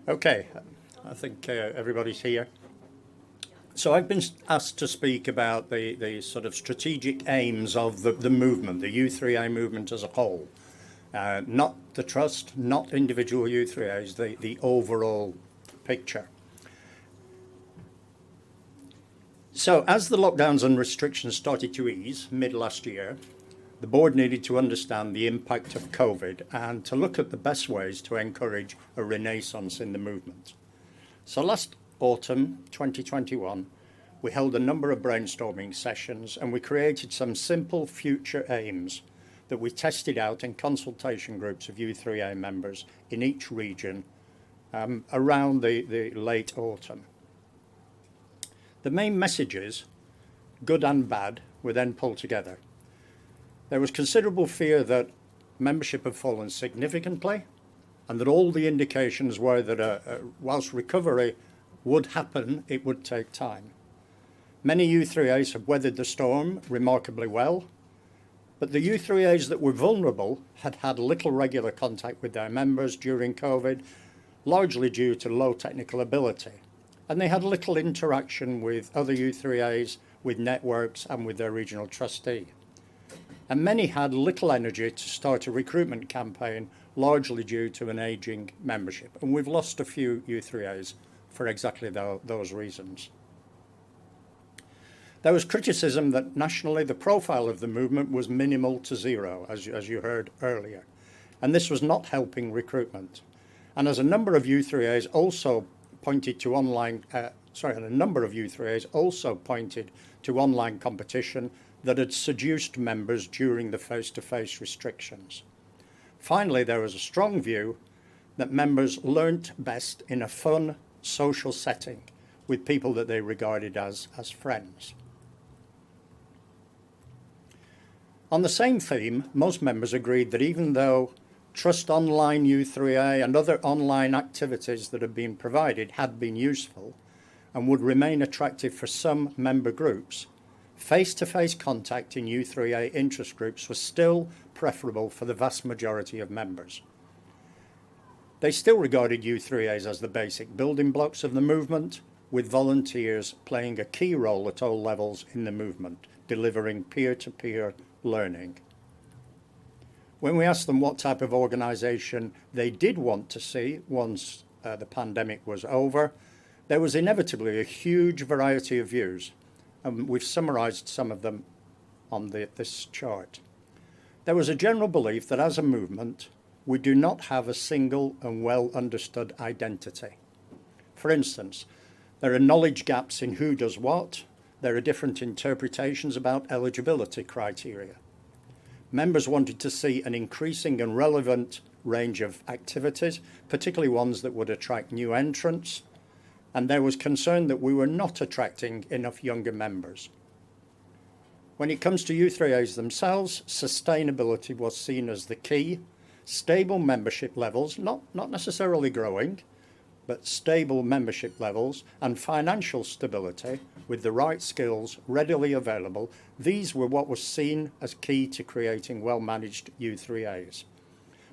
Okay, I think everybody's here. So I've been asked to speak about the sort of strategic aims of the movement, the u3a movement as a whole. Not the trust, not individual u3as, the overall picture. So as the lockdowns and restrictions started to ease mid last year, the board needed to understand the impact of COVID and to look at the best ways to encourage a renaissance in the movement. So last autumn 2021, we held a number of brainstorming sessions and we created some simple future aims that we tested out in consultation groups of u3a members in each region around the late autumn. The main messages, good and bad, were then pulled together. There was considerable fear that membership had fallen significantly and that all the indications were that whilst recovery would happen, it would take time. Many u3as have weathered the storm remarkably well, but the u3as that were vulnerable had had little regular contact with their members during COVID, largely due to low technical ability. And they had little interaction with other u3as, with networks and with their regional trustee. And many had little energy to start a recruitment campaign, largely due to an ageing membership. And we've lost a few u3as for exactly those reasons. There was criticism that nationally the profile of the movement was minimal to zero, as you heard earlier. And this was not helping recruitment. And as a number of u3as also pointed to online, a number of u3as also pointed to online competition that had seduced members during the face-to-face restrictions. Finally, there was a strong view that members learnt best in a fun, social setting with people that they regarded as friends. On the same theme, most members agreed that even though Trust Online u3a and other online activities that have been provided had been useful and would remain attractive for some member groups, face-to-face contact in u3a interest groups was still preferable for the vast majority of members. They still regarded u3as as the basic building blocks of the movement, with volunteers playing a key role at all levels in the movement, delivering peer-to-peer learning. When we asked them what type of organisation they did want to see once the pandemic was over, there was inevitably a huge variety of views, and we've summarised some of them on this chart. There was a general belief that as a movement, we do not have a single and well understood identity. For instance, there are knowledge gaps in who does what. There are different interpretations about eligibility criteria. Members wanted to see an increasing and relevant range of activities, particularly ones that would attract new entrants, and there was concern that we were not attracting enough younger members. When it comes to u3as themselves, sustainability was seen as the key. Stable membership levels, not necessarily growing, but stable membership levels and financial stability with the right skills readily available, these were what was seen as key to creating well-managed u3as.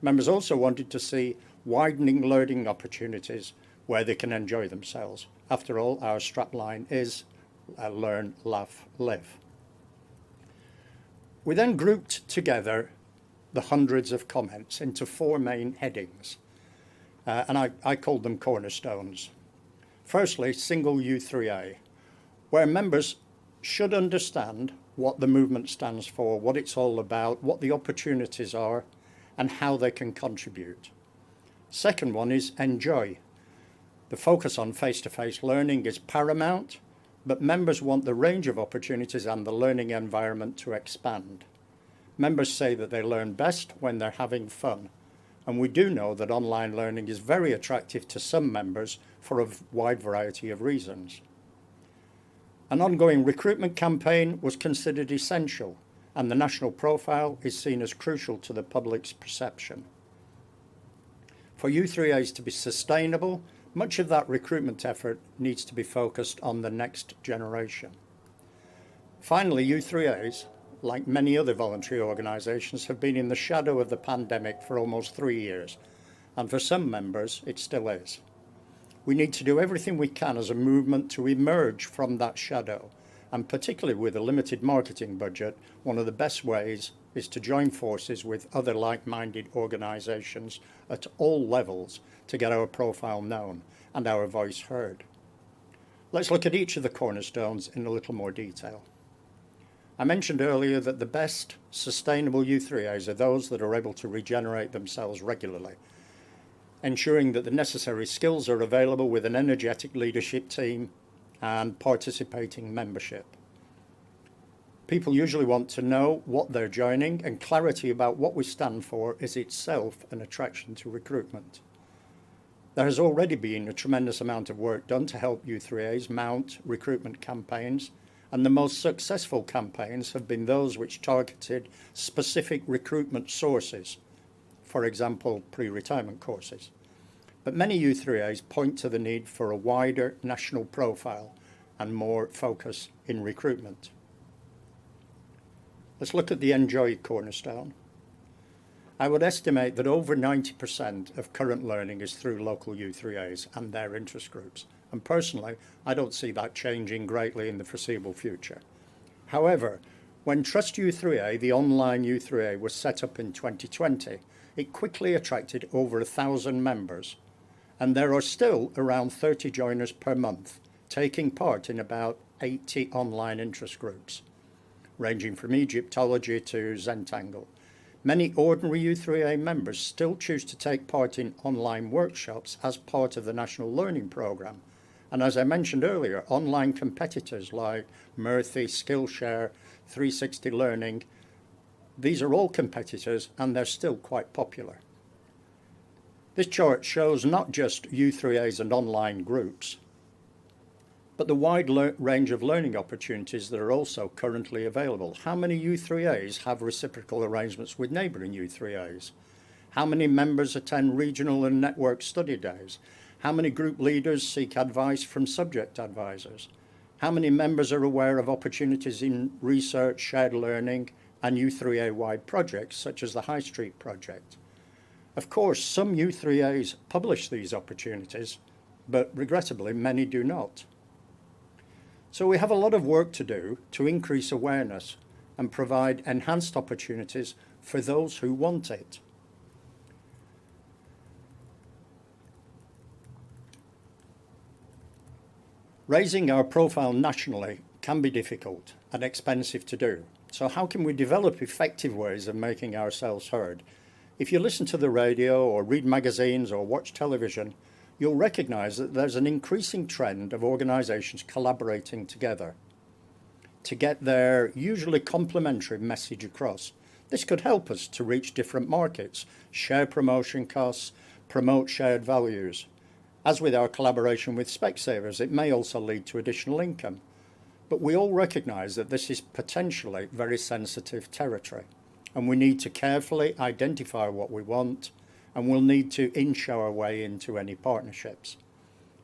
Members also wanted to see widening learning opportunities where they can enjoy themselves. After all, our strapline is learn, laugh, live. We then grouped together the hundreds of comments into four main headings, and I called them cornerstones. Firstly, single u3a, where members should understand what the movement stands for, what it's all about, what the opportunities are, and how they can contribute. Second one is enjoy. The focus on face-to-face learning is paramount, but members want the range of opportunities and the learning environment to expand. Members say that they learn best when they're having fun, and we do know that online learning is very attractive to some members for a wide variety of reasons. An ongoing recruitment campaign was considered essential, and the national profile is seen as crucial to the public's perception. For u3as to be sustainable, much of that recruitment effort needs to be focused on the next generation. Finally, u3as, like many other voluntary organisations, have been in the shadow of the pandemic for almost 3 years, and for some members it still is. We need to do everything we can as a movement to emerge from that shadow. And particularly with a limited marketing budget, one of the best ways is to join forces with other like-minded organisations at all levels to get our profile known and our voice heard. Let's look at each of the cornerstones in a little more detail. I mentioned earlier that the best sustainable u3as are those that are able to regenerate themselves regularly, ensuring that the necessary skills are available with an energetic leadership team and participating membership. People usually want to know what they're joining, and clarity about what we stand for is itself an attraction to recruitment. There has already been a tremendous amount of work done to help u3as mount recruitment campaigns, and the most successful campaigns have been those which targeted specific recruitment sources, for example, pre-retirement courses. But many u3as point to the need for a wider national profile and more focus in recruitment. Let's look at the enjoy cornerstone. I would estimate that over 90% of current learning is through local u3as and their interest groups. And personally, I don't see that changing greatly in the foreseeable future. However, when Trust u3a, the online u3a, was set up in 2020, it quickly attracted over 1,000 members. And there are still around 30 joiners per month, taking part in about 80 online interest groups, ranging from Egyptology to Zentangle. Many ordinary u3a members still choose to take part in online workshops as part of the National Learning Programme. And as I mentioned earlier, online competitors like Murphy, Skillshare, 360 Learning, these are all competitors and they're still quite popular. This chart shows not just u3as and online groups, but the wide range of learning opportunities that are also currently available. How many u3as have reciprocal arrangements with neighbouring u3as? How many members attend regional and network study days? How many group leaders seek advice from subject advisors? How many members are aware of opportunities in research, shared learning, and u3a-wide projects such as the High Street Project? Of course, some u3as publish these opportunities, but regrettably, many do not. So we have a lot of work to do to increase awareness and provide enhanced opportunities for those who want it. Raising our profile nationally can be difficult and expensive to do. So how can we develop effective ways of making ourselves heard? If you listen to the radio or read magazines or watch television, you'll recognise that there's an increasing trend of organisations collaborating together to get their usually complementary message across. This could help us to reach different markets, share promotion costs, promote shared values. As with our collaboration with Specsavers, it may also lead to additional income. But we all recognise that this is potentially very sensitive territory, and we need to carefully identify what we want, and we'll need to inch our way into any partnerships.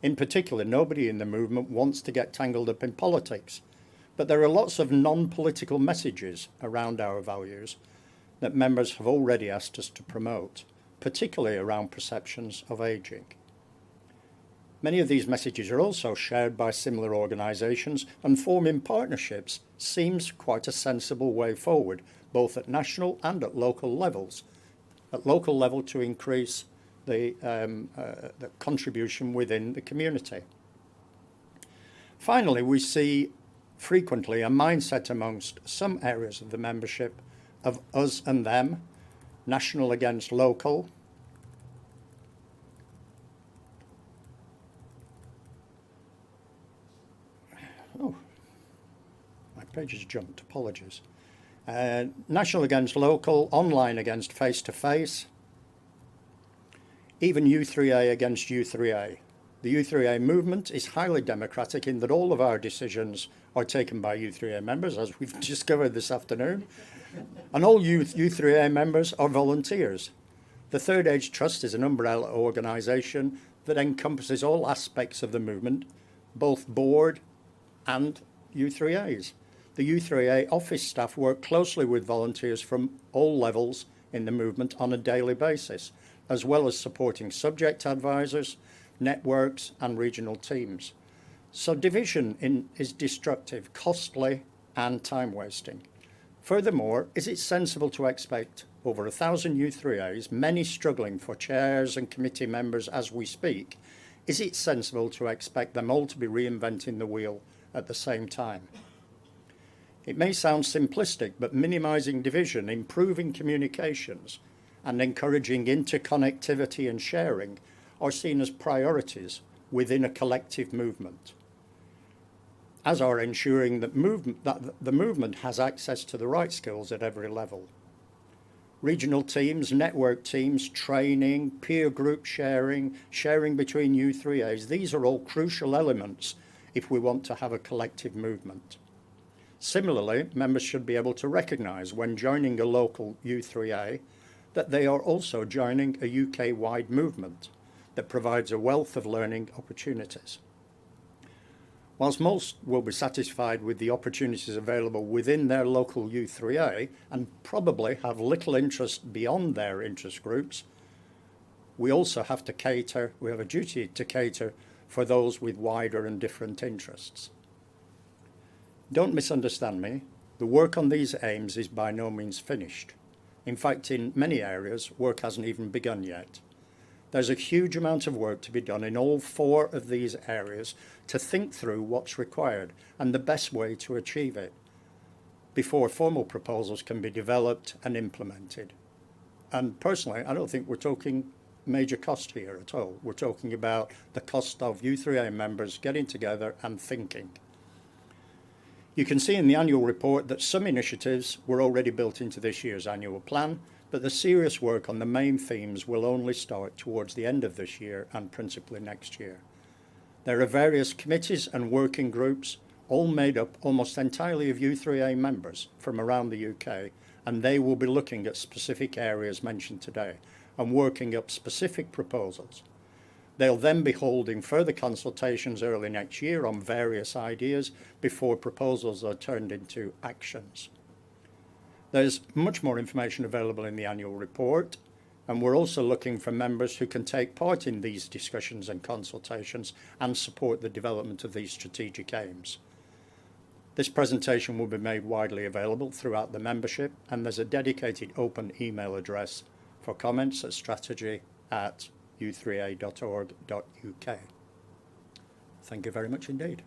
In particular, nobody in the movement wants to get tangled up in politics, but there are lots of non-political messages around our values that members have already asked us to promote, particularly around perceptions of ageing. Many of these messages are also shared by similar organisations, and forming partnerships seems quite a sensible way forward, both at national and at local levels. At local level to increase the contribution within the community. Finally, we see frequently a mindset amongst some areas of the membership of us and them, national against local, page has jumped, apologies. National against local, online against face-to-face, even u3a against u3a. The u3a movement is highly democratic in that all of our decisions are taken by u3a members, as we've discovered this afternoon, and all u3a members are volunteers. The Third Age Trust is an umbrella organisation that encompasses all aspects of the movement, both board and u3as. The u3a office staff work closely with volunteers from all levels in the movement on a daily basis, as well as supporting subject advisors, networks and regional teams. So division is destructive, costly and time wasting. Furthermore, is it sensible to expect over 1,000 u3as, many struggling for chairs and committee members as we speak, is it sensible to expect them all to be reinventing the wheel at the same time? It may sound simplistic, but minimising division, improving communications, and encouraging interconnectivity and sharing are seen as priorities within a collective movement, as are ensuring that the movement has access to the right skills at every level. Regional teams, network teams, training, peer group sharing, sharing between u3as, these are all crucial elements if we want to have a collective movement. Similarly, members should be able to recognise when joining a local u3a that they are also joining a UK-wide movement that provides a wealth of learning opportunities. Whilst most will be satisfied with the opportunities available within their local u3a and probably have little interest beyond their interest groups, we also have a duty to cater for those with wider and different interests. Don't misunderstand me, the work on these aims is by no means finished. In fact, in many areas, work hasn't even begun yet. There's a huge amount of work to be done in all 4 of these areas to think through what's required and the best way to achieve it before formal proposals can be developed and implemented. And personally, I don't think we're talking major cost here at all. We're talking about the cost of u3a members getting together and thinking. You can see in the annual report that some initiatives were already built into this year's annual plan, but the serious work on the main themes will only start towards the end of this year and principally next year. There are various committees and working groups, all made up almost entirely of u3a members from around the UK, and they will be looking at specific areas mentioned today and working up specific proposals. They'll then be holding further consultations early next year on various ideas before proposals are turned into actions. There's much more information available in the annual report, and we're also looking for members who can take part in these discussions and consultations and support the development of these strategic aims. This presentation will be made widely available throughout the membership, and there's a dedicated open email address for comments at strategy@u3a.org.uk. Thank you very much indeed.